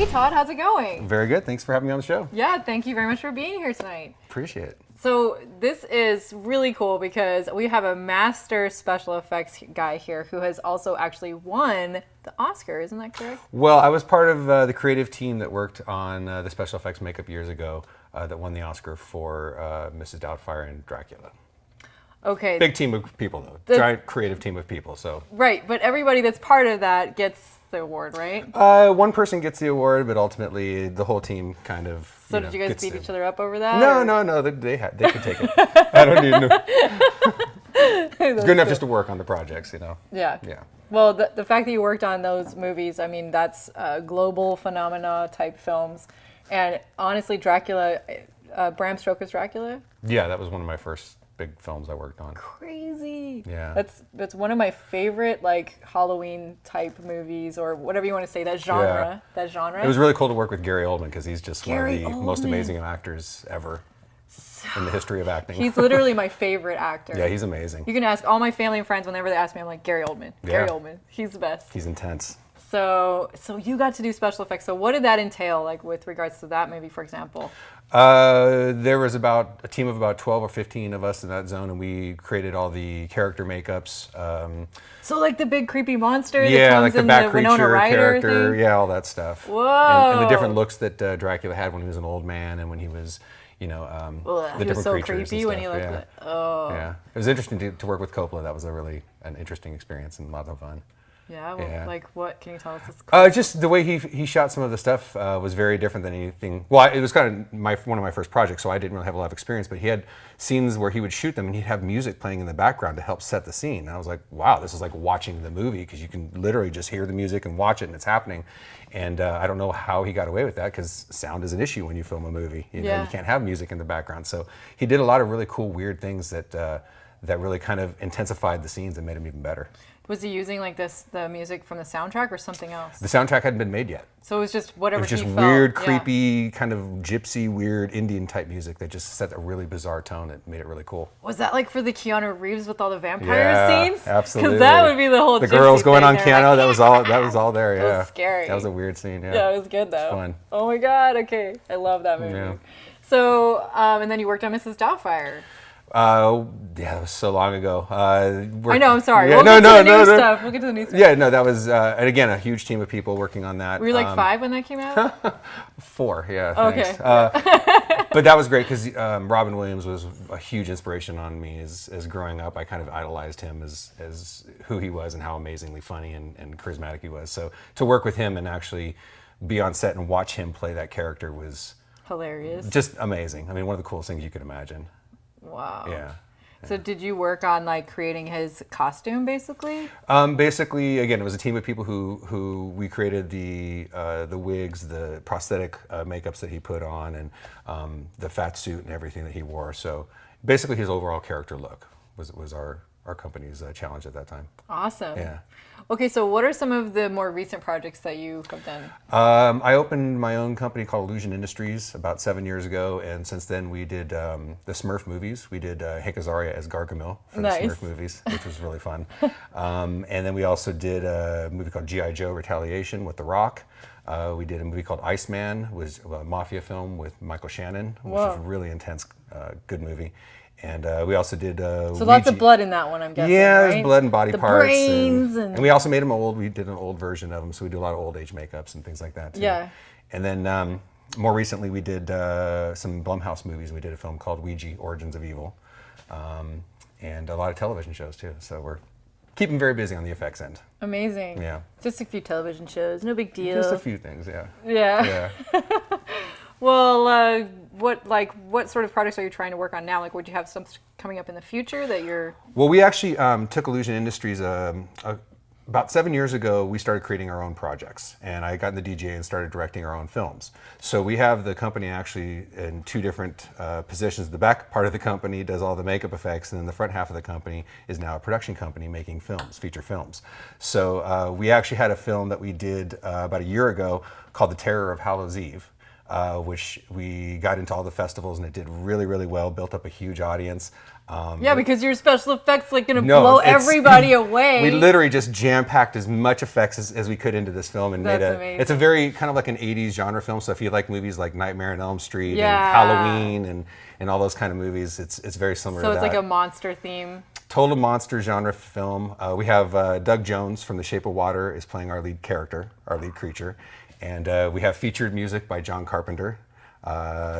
Hey Todd, how's it going? Very good. Thanks for having me on the show. Yeah, thank you very much for being here tonight. Appreciate it. So this is really cool because we have a master special effects guy here who has also actually won the Oscar, isn't that correct? Well, I was part of the creative team that worked on the special effects makeup years ago that won the Oscar for Mrs. Doubtfire and Dracula. Okay. Big team of people, though. Giant creative team of people. So. Right, but everybody that's part of that gets the award, right? One person gets the award, but ultimately the whole team kind of. So did you guys beat each other up over that? No. They could take it. I don't need no. It's good enough just to work on the projects, you know. Yeah. Yeah. Well, the fact that you worked on those movies, I mean, that's global phenomena type films, and honestly, Dracula, Bramstoker's Dracula. Yeah, that was one of my first big films I worked on. Crazy. Yeah. That's one of my favorite like Halloween type movies or whatever you want to say, that genre. Yeah. That genre. It was really cool to work with Gary Oldman because he's just Gary one of the most Oldman. amazing actors ever in the history of acting. He's literally my favorite actor. Yeah, he's amazing. You can ask all my family and friends whenever they ask me, I'm like, Gary Oldman. Yeah. Gary Oldman. He's the best. He's intense. So you got to do special effects. So what did that entail, like with regards to that movie, for example? There was about a team of about 12 or 15 of us in that zone, and we created all the character makeups. So like the big creepy monster that Yeah, comes like the in back the Winona creature Ryder character. thing? Yeah, all that stuff. Whoa. And the different looks that Dracula had when he was an old man and when he was, you know, the he different was so creatures creepy and when stuff. he looked Yeah. like, oh. Yeah, it was interesting to work with Coppola. That was an interesting experience and a lot of fun. Yeah, well, Yeah. like what can you tell us? Just the way he shot some of the stuff was very different than anything. Well, it was kind of one of my first projects, so I didn't really have a lot of experience. But he had scenes where he would shoot them, and he'd have music playing in the background to help set the scene. And I was like, wow, this is like watching the movie because you can literally just hear the music and watch it, and it's happening. And I don't know how he got away with that because sound is an issue when you film a movie. You know, you can't have music in the background. So he did a lot of really cool, weird things that really kind of intensified the scenes and made them even better. Was he using like the music from the soundtrack or something else? The soundtrack hadn't been made yet. So it was just whatever It was just he weird, felt. creepy, kind of gypsy, weird Indian type music that just set a really bizarre tone that made it really cool. Was that like for the Keanu Reeves with all the vampire Yeah, scenes? absolutely. Because that would be the whole The gypsy girls going thing. on They're piano, like, that was all there, yeah. That was scary. That was a weird scene, yeah. Yeah, it was good though. It was fun. Oh my god, okay. I love that movie. Yeah. So, and then you worked on Mrs. Doubtfire. Yeah, that was so long ago. I know, I'm sorry. Yeah, We'll get to the new stuff. We'll get to the new stuff. Yeah, no, that was, and again, a huge team of people working on that. Were you like 5 when that came out? 4, yeah. Okay. But that was great because Robin Williams was a huge inspiration on me as growing up. I kind of idolized him as who he was and how amazingly funny and charismatic he was. So to work with him and actually be on set and watch him play that character was Hilarious. just amazing. I mean, one of the coolest things you could imagine. Wow. Yeah. So did you work on like creating his costume basically? Basically, again, it was a team of people who we created the wigs, the prosthetic makeups that he put on, and the fat suit and everything that he wore. So basically, his overall character look was our company's challenge at that time. Awesome. Yeah. Okay, so what are some of the more recent projects that you have done? I opened my own company called Illusion Industries about 7 years ago, and since then we did the Smurf movies. We did Hank Azaria as Gargamel for the Smurf movies, which was really fun. And then we also did a movie called G.I. Joe Retaliation with The Rock. We did a movie called Iceman, was a mafia film with Michael Shannon, which was a really intense, good movie. And we also did so lots of blood in that one, I'm guessing. Yeah, right? there's blood and body the parts. Brains and we also made them old. We did an old version of them, so we do a lot of old age makeups and things like that too. Yeah. And then more recently we did some Blumhouse movies. We did a film called Ouija, Origins of Evil. And a lot of television shows too. So we're keeping very busy on the effects end. Amazing. Yeah. Just a few television shows, no big deal. Just a few things, yeah. Yeah. Yeah. Well, what sort of projects are you trying to work on now? Like, would you have some coming up in the future that you're? Well, we actually took Illusion Industries about 7 years ago. We started creating our own projects, and I got in the DJ and started directing our own films. So we have the company actually in 2 different positions. The back part of the company does all the makeup effects, and then the front half of the company is now a production company making films, feature films. So we actually had a film that we did about a year ago called The Terror of Hallows Eve. which we got into all the festivals, and it did really, really well, built up a huge audience. Yeah, because your special effects like going to blow everybody away. We literally just jam-packed as much effects as we could into this film and That's amazing. It's a very kind of like an 80s genre film. So if you like movies like Nightmare on Elm Street Yeah. and Halloween and all those kind of movies, it's very similar to that. So it's like a monster theme. Total monster genre film. We have Doug Jones from The Shape of Water is playing our lead character, our lead creature. And we have featured music by John Carpenter.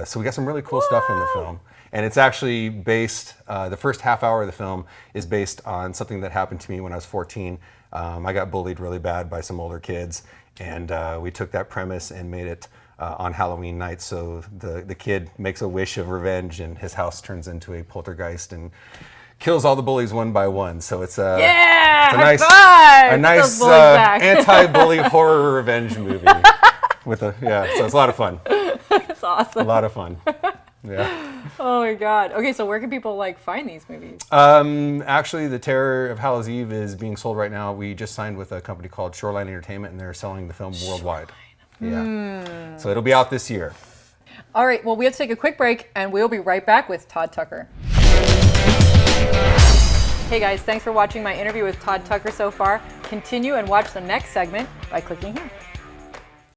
So we got some really cool stuff in the film. And it's actually based, the first half hour of the film is based on something that happened to me when I was 14. I got bullied really bad by some older kids. And we took that premise and made it on Halloween night. So the kid makes a wish of revenge and his house turns into a poltergeist and kills all the bullies one by one. So it's a, yeah, it's a a nice anti-bully horror revenge movie. So it's a lot of fun. That's awesome. A lot of fun. Yeah. Oh my God. Okay, so where can people like find these movies? Actually, The Terror of Hallows Eve is being sold right now. We just signed with a company called Shoreline Entertainment, and they're selling the film worldwide. Yeah. So it'll be out this year. All right. Well, we have to take a quick break, and we'll be right back with Todd Tucker. Hey guys, thanks for watching my interview with Todd Tucker so far. Continue and watch the next segment by clicking here.